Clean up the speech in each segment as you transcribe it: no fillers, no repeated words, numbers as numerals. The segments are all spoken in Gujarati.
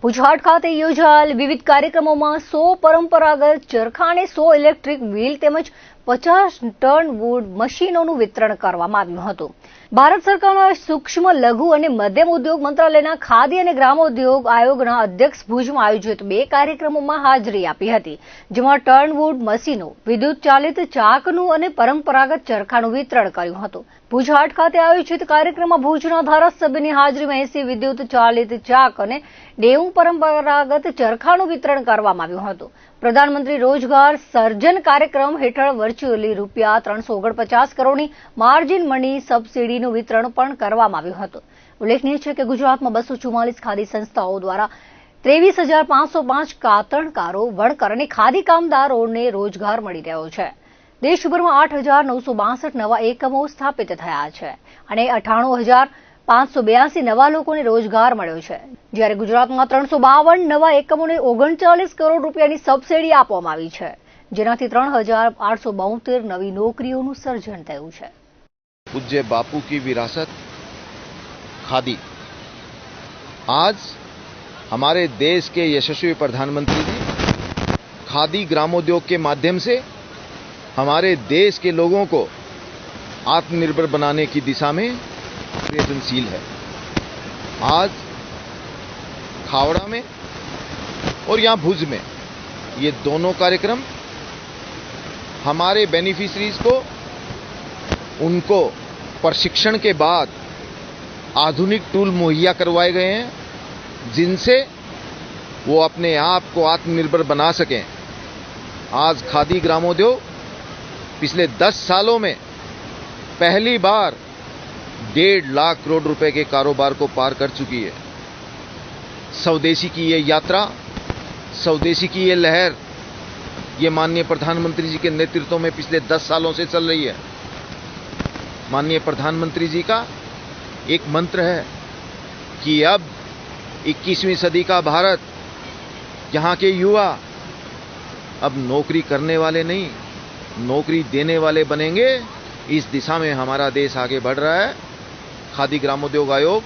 ભુજ ખાતે યોજાયેલ વિવિધ કાર્યક્રમોમાં 100 પરંપરાગત ચરખા અને 100 ઇલેક્ટ્રિક વ્હીલ તેમજ 50 ટન વુડ મશીનોનું વિતરણ કરવામાં આવ્યું હતું। ભારત સરકારના સૂક્ષ્મ લઘુ અને મધ્યમ ઉદ્યોગ મંત્રાલયના ખાદી અને ગ્રામોદ્યોગ આયોગના અધ્યક્ષ ભુજમાં આયોજિત 2 કાર્યક્રમોમાં હાજરી આપી હતી, જેમાં ટર્ન વુડ મશીનો, વિદ્યુત ચાલિત ચાકનું અને પરંપરાગત ચરખાનું વિતરણ કર્યું હતું। ભુજ ખાતે આયોજિત કાર્યક્રમમાં ભુજના ધારાસભ્યની હાજરીમાં 80 વિદ્યુત ચાલિત ચાક અને 90 પરંપરાગત ચરખાનું વિતરણ કરવામાં આવ્યું હતું। પ્રધાનમંત્રી રોજગાર સર્જન કાર્યક્રમ હેઠળ વર્ચ્યુઅલી ₹349 કરોડની માર્જિન મની સબસિડીનું વિતરણ પણ કરવામાં આવ્યું હતું। ઉલ્લેખનીય છે કે ગુજરાતમાં 244 ખાદી સંસ્થાઓ દ્વારા 23,505 કાતરણકારો, વણકર અને ખાદી કામદારોને રોજગાર મળી રહ્યો છે। દેશભરમાં 8,962 નવા એકમો સ્થાપિત થયા છે અને 98,582 નવા લોકોને રોજગાર મળ્યો છે, જ્યારે ગુજરાતમાં 352 નવા એકમોને 39 કરોડ રૂપિયાની સબસિડી આપવામાં આવી છે, જેનાથી 3,872 નવી નોકરીઓનું સર્જન થયું છે। पूज्य बापू की विरासत खादी आज हमारे देश के यशस्वी प्रधानमंत्री जी खादी ग्रामोद्योग के माध्यम से हमारे देश के लोगों को आत्मनिर्भर बनाने की दिशा में प्रयत्नशील है। आज खावड़ा में और यहाँ भुज में ये दोनों कार्यक्रम हमारे बेनिफिशरीज को उनको प्रशिक्षण के बाद आधुनिक टूल मुहैया करवाए गए हैं, जिनसे वो अपने आप को आत्मनिर्भर बना सकें। आज खादी ग्रामोद्योग पिछले 10 सालों में पहली बार 1.5 लाख करोड़ रुपए के कारोबार को पार कर चुकी है। स्वदेशी की ये यात्रा, स्वदेशी की ये लहर, ये माननीय प्रधानमंत्री जी के नेतृत्व में पिछले 10 सालों से चल रही है। माननीय प्रधानमंत्री जी का एक मंत्र है कि अब 21वीं सदी का भारत, यहाँ के युवा अब नौकरी करने वाले नहीं, नौकरी देने वाले बनेंगे। इस दिशा में हमारा देश आगे बढ़ रहा है। खादी ग्रामोद्योग आयोग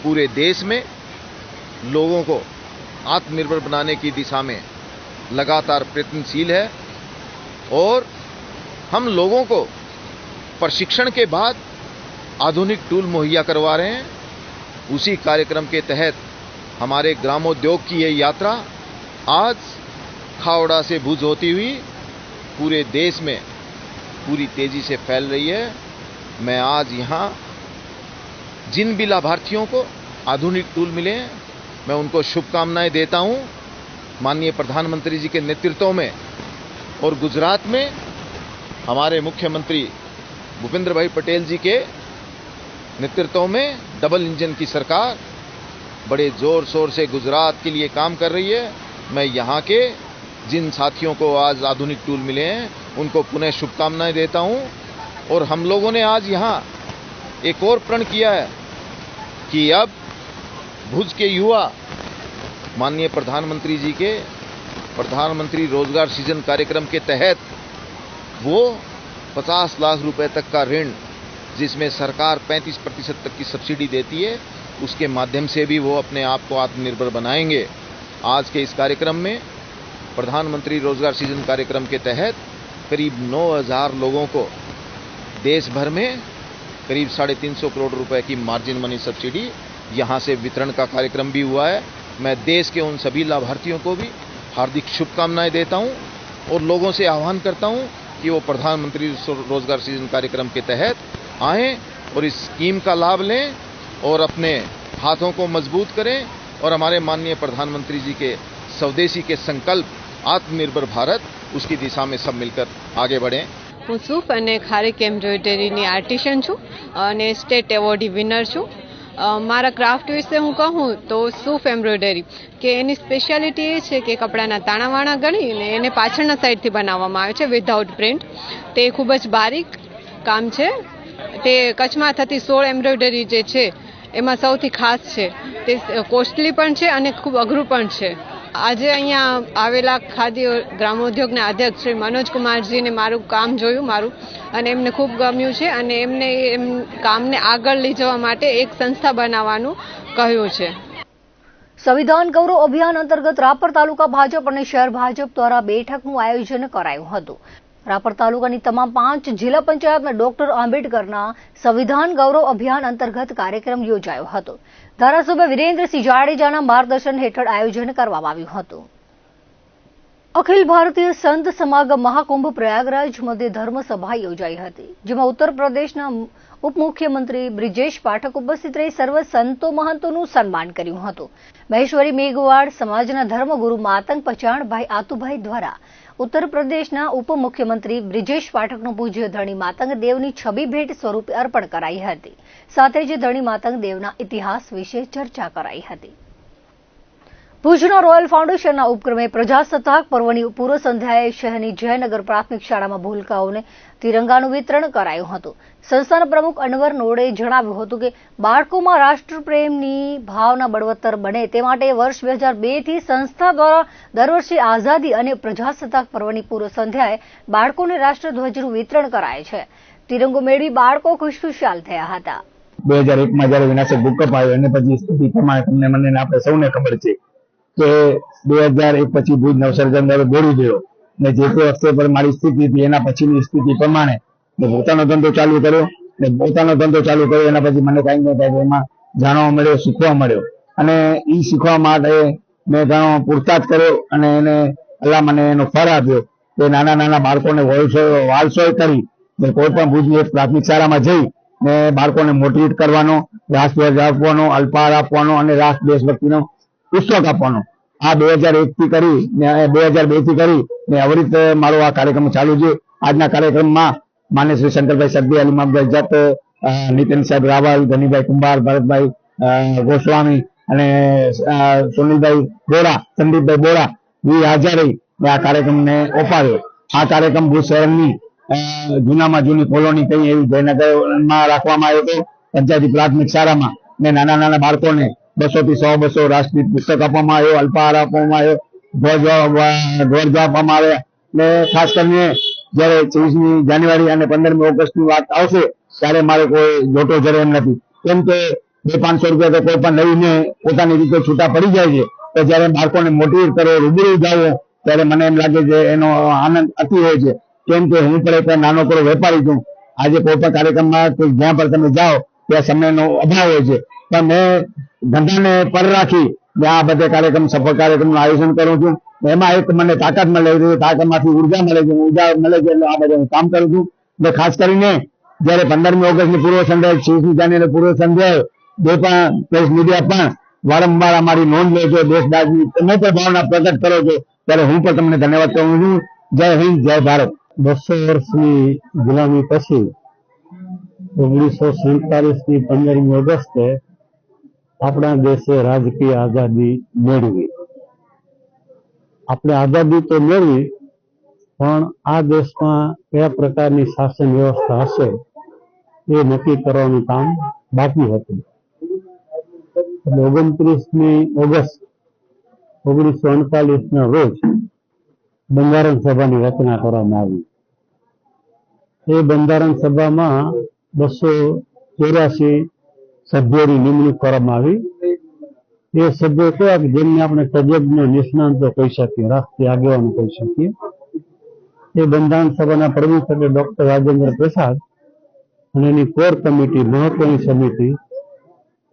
पूरे देश में लोगों को आत्मनिर्भर बनाने की दिशा में लगातार प्रयत्नशील है और हम लोगों को प्रशिक्षण के बाद आधुनिक टूल मुहैया करवा रहे हैं। उसी कार्यक्रम के तहत हमारे ग्रामोद्योग की ये यात्रा आज खावड़ा से भुज होती हुई पूरे देश में पूरी तेजी से फैल रही है। मैं आज यहाँ जिन भी लाभार्थियों को आधुनिक टूल मिले हैं, मैं उनको शुभकामनाएं देता हूँ। माननीय प्रधानमंत्री जी के नेतृत्व में और गुजरात में हमारे मुख्यमंत्री भूपेंद्र भाई पटेल जी के नेतृत्व में डबल इंजन की सरकार बड़े जोर शोर से गुजरात के लिए काम कर रही है। मैं यहाँ के जिन साथियों को आज आधुनिक टूल मिले हैं, उनको पुनः शुभकामनाएं देता हूँ। और हम लोगों ने आज यहाँ एक और प्रण किया है कि अब भुज के युवा माननीय प्रधानमंत्री जी के प्रधानमंत्री रोजगार सृजन कार्यक्रम के तहत वो 50 लाख रुपए तक का ऋण, जिसमें सरकार 35% तक की सब्सिडी देती है, उसके माध्यम से भी वो अपने आप को आत्मनिर्भर बनाएंगे। आज के इस कार्यक्रम में प्रधानमंत्री रोजगार सृजन कार्यक्रम के तहत करीब 9,000 लोगों को देश भर में करीब 350 करोड़ रुपए की मार्जिन मनी सब्सिडी यहाँ से वितरण का कार्यक्रम भी हुआ है। मैं देश के उन सभी लाभार्थियों को भी हार्दिक शुभकामनाएं देता हूँ और लोगों से आह्वान करता हूँ कि वो प्रधानमंत्री रोजगार सृजन कार्यक्रम के तहत आएं और इस स्कीम का लाभ लें और अपने हाथों को मजबूत करें और हमारे माननीय प्रधानमंत्री जी के स्वदेशी के संकल्प आत्मनिर्भर भारत, उसकी दिशा में सब मिलकर आगे बढ़ें। હું સૂફ અને ખારીક એમ્બ્રોઇડરીની આર્ટિશન છું અને સ્ટેટ એવોર્ડી વિનર છું। મારા ક્રાફ્ટ વિશે હું કહું તો સૂફ એમ્બ્રોઇડરી કે એની સ્પેશિયાલિટી એ છે કે કપડાના તાણાવાણા ગણીને એને પાછળના સાઈડથી બનાવવામાં આવે છે વિધાઉટ પ્રિન્ટ। તે ખૂબ જ બારીક કામ છે। તે કચ્છમાં થતી 16 એમ્બ્રોઇડરી જે છે એમાં સૌથી ખાસ છે। તે કોસ્ટલી પણ છે અને ખૂબ અઘરું પણ છે। આજે અહીંયા આવેલા ખાદી ગ્રામોદ્યોગના અધ્યક્ષ શ્રી મનોજ કુમારજીને મારું કામ જોયું અને એમને ખૂબ ગમ્યું છે અને એમને કામને આગળ લઈ જવા માટે એક સંસ્થા બનાવવાનું કહ્યું છે। સંવિધાન ગૌરવ અભિયાન અંતર્ગત રાપર તાલુકા ભાજપ અને શહેર ભાજપ દ્વારા બેઠકનું આયોજન કરાયું હતું. રાપર તાલુકાની તમામ 5 જિલ્લા પંચાયતમાં ડોક્ટર આંબેડકરના સંવિધાન ગૌરવ અભિયાન અંતર્ગત કાર્યક્રમ યોજાયો હતો. ધારાસભ્ય વિરેન્દ્રસિંહ જાડેજાના માર્ગદર્શન હેઠળ આયોજન કરવામાં આવ્યું હતું. અખિલ ભારતીય સંત સમાગમ મહાકુંભ પ્રયાગરાજ મધ્ય ધર્મસભા યોજાઈ હતી, જેમાં ઉત્તર પ્રદેશના ઉપમુખ્યમંત્રી બ્રિજેશ પાઠક ઉપસ્થિત રહી સર્વ સંતો મહંતોનું સન્માન કર્યું હતું. મહેશ્વરી મેઘવાડ સમાજના ધર્મગુરુ માતંગ પચાણભાઈ આતુભાઈ દ્વારા ઉત્તર પ્રદેશના ઉપમુખ્યમંત્રી બ્રિજેશ પાઠકનું પૂજ્ય ધણી માતંગ દેવની છબી ભેટ સ્વરૂપે અર્પણ કરાઈ હતી. સાથે જ ધણી માતંગ દેવના ઇતિહાસ વિશે ચર્ચા કરાઈ હતી. ભુજના રોયલ ફાઉન્ડેશનના ઉપક્રમે પ્રજાસત્તાક પર્વની પૂર્વ સંધ્યાએ શહેરની જયનગર પ્રાથમિક શાળામાં ભૂલકાઓને તિરંગાનું વિતરણ કરાયું હતું. સંસ્થાના પ્રમુખ અનવર નોડે જણાવ્યું હતું કે બાળકોમાં રાષ્ટ્રપ્રેમની ભાવના બળવત્તર બને તે માટે વર્ષ 2002થી સંસ્થા દ્વારા દર વર્ષે આઝાદી અને પ્રજાસત્તાક પર્વની પૂર્વ સંધ્યાએ બાળકોને રાષ્ટ્રધ્વજનું વિતરણ કરાય છે. તિરંગો મેળવી બાળકો ખુશખુશાલ થયા હતા. 2001માં જયારે વિનાશક ભૂકંપ આવ્યો અને પછી સ્થિતિ પ્રમાણે તમને મને આપણે સૌને ખબર છે કે 2001 પછી ભુજ નવસર્જન દોડી ગયો ને જે તે વખતે પર મારી સ્થિતિ હતી એના પછીની સ્થિતિ પ્રમાણે મેં પોતાનો ધંધો ચાલુ કર્યો ને પોતાનો ધંધો ચાલુ કર્યો એના પછી મને કાંઈ ને કાંઈ એમાં જાણવા મળ્યો, શીખવા મળ્યો અને એ શીખવા માટે મેં ઘણો પુરસાદ કર્યો અને એને અલ્લાહ મને એનો ફળ આપ્યો કે નાના નાના બાળકોને વાલસોય કરી ને કોઈ પણ ભુજની એક પ્રાથમિક શાળામાં જઈ ને બાળકોને મોટિવેટ કરવાનો, રાષ્ટ્રધ્વજ આપવાનો, અલ્પાહાર આપવાનો અને રાષ્ટ્ર દેશભક્તિનો પુસ્તક આપવાનો આ 2001 થી કરી ને 2002 થી કરી ને આવી રીતે મારો આ કાર્યક્રમ ચાલુ છે. આજના કાર્યક્રમમાં માન્ય શ્રી શંકરભાઈ સદગી, અલીમામભાઈ જત, નીતિન સાહેબ રાવલ, ધનીભાઈ કુંભાર, ભરતભાઈ ગોસ્વામી અને સુનિલભાઈ બોરા, સંદીપભાઈ બોરા એ હાજર રહી આ કાર્યક્રમને ઓપાડ્યો. આ કાર્યક્રમ ભુજ શહેરની જૂનામાં જૂની કોલોની કઈ એવી જયનગરમાં રાખવામાં આવ્યો હતો. પંચાયતી પ્રાથમિક શાળામાં ને નાના નાના બાળકોને 200 થી 100 રાષ્ટ્રીય પુસ્તક આપવામાં આવ્યો, અલ્પાહાર આપવામાં આવ્યો, ધ્વજ આપવામાં આવ્યા ને ખાસ કરીને જયારે 24મી જાન્યુઆરી અને 15મી ઓગસ્ટની વાત આવશે ત્યારે મારે કોઈ જોટો જરે એમ નથી, કેમ કે 200-500 રૂપિયા તો કોઈ પણ લઈને પોતાની રીતે છૂટા પડી જાય છે. તો જયારે બાળકોને મોટિવેટ કરો, રૂબરૂ જાઓ ત્યારે મને એમ લાગે છે એનો આનંદ અતિ હોય છે. કેમ કે હું પણ એક નાનો કરો વેપારી છું. આજે કોઈ પણ કાર્યક્રમમાં જ્યાં પણ તમે જાઓ ત્યાં સમયનો અભાવ હોય છે, પણ મેં ધંધાને પર રાખી આ બધા કાર્યક્રમ સફળ કાર્યક્રમનું આયોજન કરું છું. એમાં એક મને તાકાત મળે છે, તાકાતમાંથી ઉર્જા મળે છે, ઉર્જા મળે છે એટલે આ બધા કામ કરું છું. એટલે ખાસ કરીને જયારે 15મી ઓગસ્ટની પૂર્વ સંધ્યાએ, 26મી જાન્યુઆરી પૂર્વ સંધ્યાએ જે પણ પ્રેસ મીડિયા પણ વારંવાર અમારી નોંધ લે છે, દેશદાસની તમે પણ ભાવના પ્રગટ કરો છો ત્યારે હું પણ તમને ધન્યવાદ કહું છું. જય હિન્દ, જય ભારત. 200 વર્ષની ગુલામી પછી 1947ની 15મી ઓગસ્ટે આપણા દેશે રાજકીય આઝાદી મેળવી. આપણે આઝાદી તો મેળવી પણ આ દેશમાં કયા પ્રકારની શાસન વ્યવસ્થા હશે એ નક્કી કરવાનું કામ બાકી હતું. 29મી ઓગસ્ટ 1939ના રોજ બંધારણ સભાની રચના કરવામાં આવી. એ બંધારણ સભામાં 284 સભ્યોની નિમણૂક કરવામાં આવી. એ સભ્યો કયા કે જેમને આપણે તજજ્ઞ, નિષ્ણાંતો કહી શકીએ, રાષ્ટ્રીય આગેવાનો કહી શકીએ. એ બંધારણ સભાના પ્રમુખ એટલે ડોક્ટર રાજેન્દ્ર પ્રસાદ અને એની કોર કમિટી, મહત્વની સમિતિ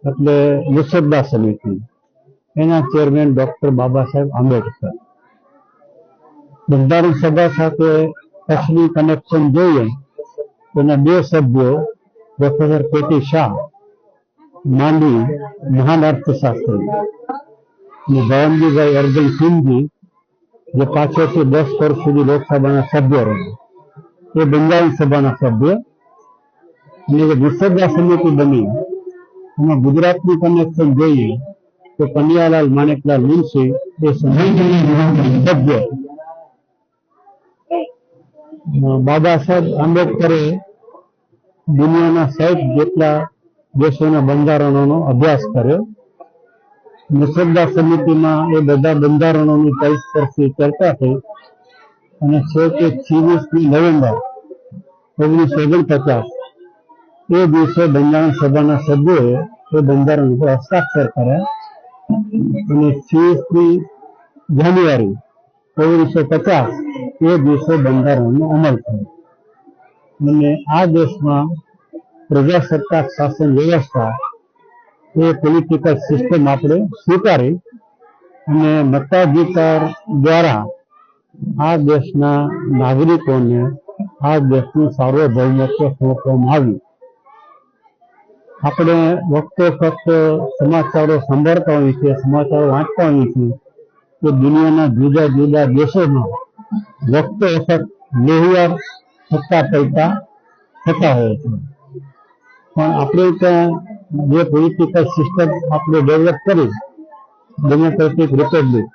એટલે મુસદ્દા સમિતિ, એના ચેરમેન ડોક્ટર બાબા સાહેબ આંબેડકર. બંધારણ સભા સાથે કચ્છની કનેક્શન જોઈએ તો એના 2 સભ્યો પ્રોફેસર કેટી શાહ માંડી, મહાન અર્થશાસ્ત્રી, અને ભવનજીભાઈ અર્જુન સિંહજી જે પાછળથી 10 વર્ષ સુધી લોકસભાના સભ્ય રહ્યા, એ બંધારણ સભાના સભ્ય. અને જે મુસદ્દા સમિતિ બની એમાં ગુજરાતની કનેક્શન જોઈએ તો કનૈયાલાલ માણેકલાલ મુનશી એ સભ્ય. બાબા સાહેબ આંબેડકરે દુનિયાના 60 જેટલા દેશોના બંધારણોનો અભ્યાસ કર્યો. મુસદ્દા સમિતિમાં એ બધા બંધારણોની પરસ્પરથી ચર્ચા થઈ અને છેવટે 26મી નવેમ્બર 1949 એ દિવસે બંધારણ સભાના સભ્યોએ એ બંધારણ ઉપર હસ્તાક્ષર કર્યા અને 6મી જાન્યુઆરી 1950 એ દિવસે બંધારણનો અમલ થયો અને આ દેશમાં પ્રજાસત્તાક શાસન વ્યવસ્થા એ પોલિટિકલ સિસ્ટમ આપણે સ્વીકારી અને મતાધિકાર દ્વારા આ દેશના નાગરિકોને આ દેશનું સાર્વભૌમત્વ સોંપવામાં આવ્યું. આપણે વખત સમાચારો સાંભળતા હોઈએ છીએ, સમાચારો વાંચતા હોઈએ છીએ કે દુનિયાના જુદા જુદા દેશોમાં વખત લોહિયાર સત્તા પૈસા થતા હોય છે, પણ આપણે ત્યાં જે પોલિટિકલ સિસ્ટમ આપણે ડેવલપ કરી ડેમોક્રેટિક રિપબ્લિક,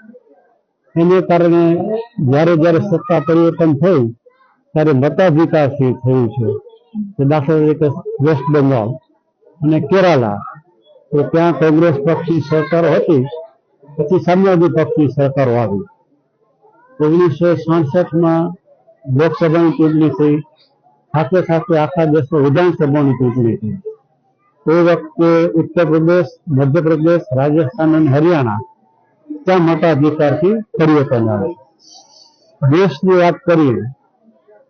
એને કારણે જ્યારે જ્યારે સત્તા પરિવર્તન થયું ત્યારે મતાધિકારથી થયું છે. દાખલા તરીકે વેસ્ટ બંગાળ અને કેરાલા, તો ત્યાં કોંગ્રેસ પક્ષની સરકારો હતી, પછી સામ્યવાદી પક્ષની સરકારો આવી. 1967માં લોકસભાની ચૂંટણી થઈ, સાથે સાથે આખા દેશમાં વિધાનસભાની ચૂંટણી થઈ. તે વખતે ઉત્તર પ્રદેશ, મધ્યપ્રદેશ, રાજસ્થાન અને હરિયાણા ત્યાં મતાધિકારથી પરિવર્તન આવે. દેશની વાત કરીએ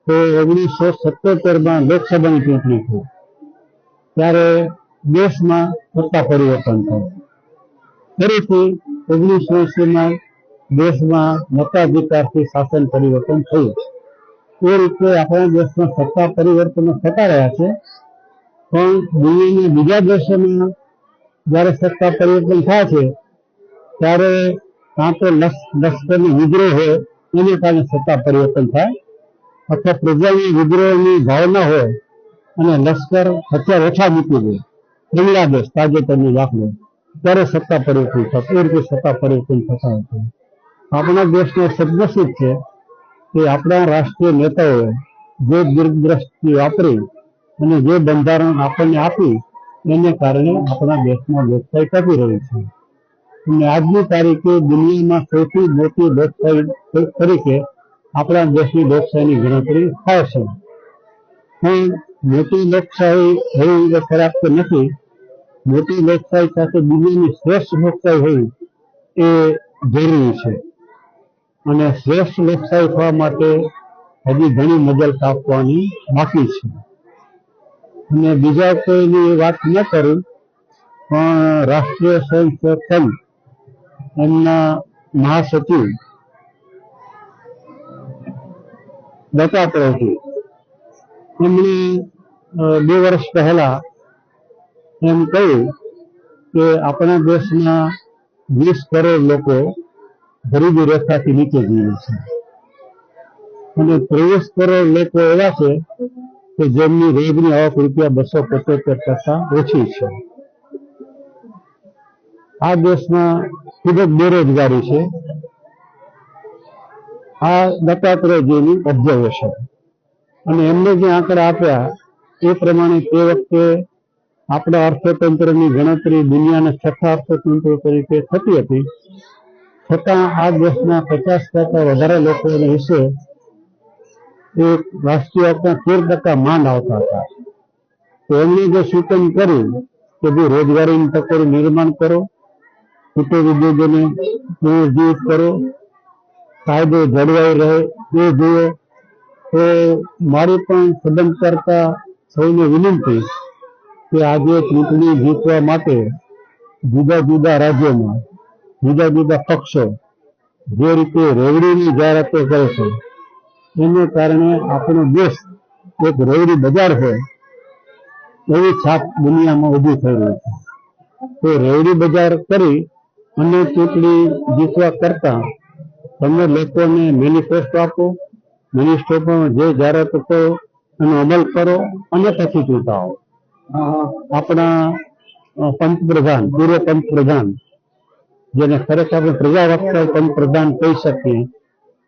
તો 1977માં લોકસભાની ચૂંટણી થઈ, ત્યારે દેશમાં સત્તા પરિવર્તન થયું. ફરીથી 1980માં દેશમાં મતાધિકારથી શાસન પરિવર્તન થયું. એ રીતે આપણા દેશમાં સત્તા પરિવર્તનો થતા રહ્યા છે, પણ દુનિયાના બીજા દેશોમાં જ્યારે સત્તા પરિવર્તન થાય છે ત્યારે કાં તો લશ્કરની વિદ્રોહ હોય એને કારણે સત્તા પરિવર્તન થાય, અથવા પ્રજાની વિદ્રોહની ભાવના હોય અને લશ્કર હથિયાર ઓછા મૂકી દે. બાંગ્લાદેશ તાજેતરનો દાખલો, ત્યારે સત્તા પરિવર્તન થતું, એ રીતે સત્તા પરિવર્તન થતા હોય છે. આપણા દેશનો સદનસીબ છે કે આપણા રાષ્ટ્રીય નેતાઓએ જે દીર્ઘદ્રષ્ટિ વાપરી અને જે બંધારણ આપણને આપી, એને કારણે આપણા દેશમાં લોકશાહી ટકી રહી છે. અને આજની તારીખે દુનિયામાં સૌથી મોટી લોકશાહી તરીકે આપણા દેશની લોકશાહીની ગણતરી થાય છે. પણ મોટી લોકશાહી હોવી એ ખરાબ તો નથી. મોટી લોકશાહી સાથે દુનિયાની શ્રેષ્ઠ લોકશાહી હોવી એ જરૂરી છે. અને શ્રેષ્ઠ લોકશાહી થવા માટે હજી ઘણી મજલ કાપવાની બાકી છે. અને બીજા કોઈની વાત ન કરું, પણ રાષ્ટ્રીય સ્વયંસેવક સંઘ એમના મહાસચિવ દત્તાત્રેયજી, એમણે 2 વર્ષ પહેલા એમ કહ્યું કે આપણા દેશના 20 કરોડ લોકો ગરીબી રેખાથી નીચે જીવે છે અને 23 કરોડ લોકો એવા છે કે જેમની રોજની આવક ₹275 ઓછી છે. આ દેશમાં ખૂબ જ બેરોજગારી છે. આ દત્તાત્રેયજીની ઓબ્ઝર્વેશન, અને એમને જે આંકડા આપ્યા એ પ્રમાણે તે વખતે આપણા અર્થતંત્રની ગણતરી દુનિયાના 6થા અર્થતંત્ર તરીકે થતી હતી, છતાં આ દેશના 50% વધારે લોકોને વિશે એક રાષ્ટ્રીય આવકના 13% માંડ આવતા હતા. તો એમને જે સૂચન કર્યું કે ભાઈ રોજગારીની તકોનું નિર્માણ કરો, કુટીર ઉદ્યોગોને પુનર્જીવિત કરો, કાયદો જળવાઈ રહે એ જુઓ. તો મારી પણ સંબંધ કરતા સૌને વિનંતી કે આજે ચૂંટણી જીતવા માટે જુદા જુદા રાજ્યોમાં જુદા જુદા પક્ષો જે રીતે રેવડીની જાહેરાતો કરે છે, એને કારણે આપણો દેશ એક રેવડી બજાર હોય એવી છાપ દુનિયામાં ઊભી થઈ રહી છે. તો રેવડી બજાર કરી અને ચૂંટણી જીતવા કરતા તમે લોકોને મેનિફેસ્ટો આપો, મેનિફેસ્ટોમાં જે જાહેરાતો કરો એનો અમલ કરો અને પછી ચૂંટાવો. આપણા પંતપ્રધાન, પૂર્વ પંતપ્રધાન, જેને ખરેખર આપણે પ્રજાવત્સલ પંતપ્રધાન કહી શકીએ,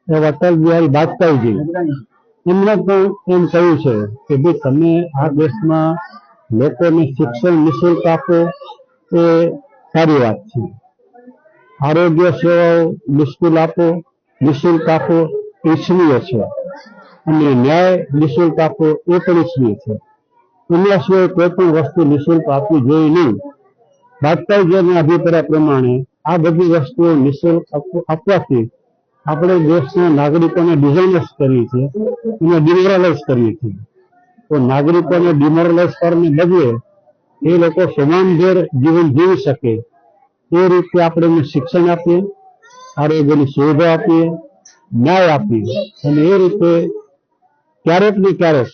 એવા અટલ બિહારી વાજપેયીજી, એમણે પણ એમ કહ્યું છે કે ભાઈ તમે આ દેશમાં લોકોને શિક્ષણ નિઃશુલ્ક આપો એ સારી વાત છે, આરોગ્ય સેવાઓ નિઃશુલ્ક આપો ઈચ્છનીય છે, અને ન્યાય નિઃશુલ્ક આપો એ પણ ઈચ્છનીય છે. એના સિવાય કોઈ પણ વસ્તુ નિઃશુલ્ક આપવી જોઈએ નહીં. વાજપેયીજીના અભિપ્રાય પ્રમાણે આ બધી વસ્તુઓ નિઃશુલ્ક આપવાથી આપણે દેશના નાગરિકોને ડિઝાઇનર્સ કરીએ છીએ અને ડિમોરલાઇઝ કરીએ છીએ. તો નાગરિકોને ડિમોરલાઇઝ કરવાને બદલે એ લોકો સમાનભેર જીવન જીવી શકે એ રીતે આપણે એમને શિક્ષણ આપીએ, આરોગ્યની સુવિધા આપીએ, ન્યાય આપીએ અને એ રીતે ક્યારેક ને ક્યારેક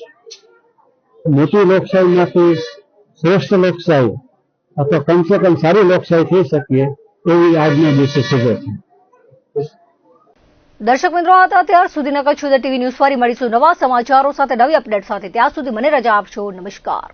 મોટી લોકશાહીમાંથી શ્રેષ્ઠ લોકશાહી અથવા કમસે કમ સારી લોકશાહી થઈ શકીએ એવી આજના દિવસે શુભેચ્છા. દર્શક મિત્રો, આ હતા ત્યાર સુધીના કચ્છ ટીવી ન્યૂઝ. ફરી મળીશું નવા સમાચારો સાથે, નવી અપડેટ સાથે. ત્યાં સુધી મને રજા આપશો. નમસ્કાર.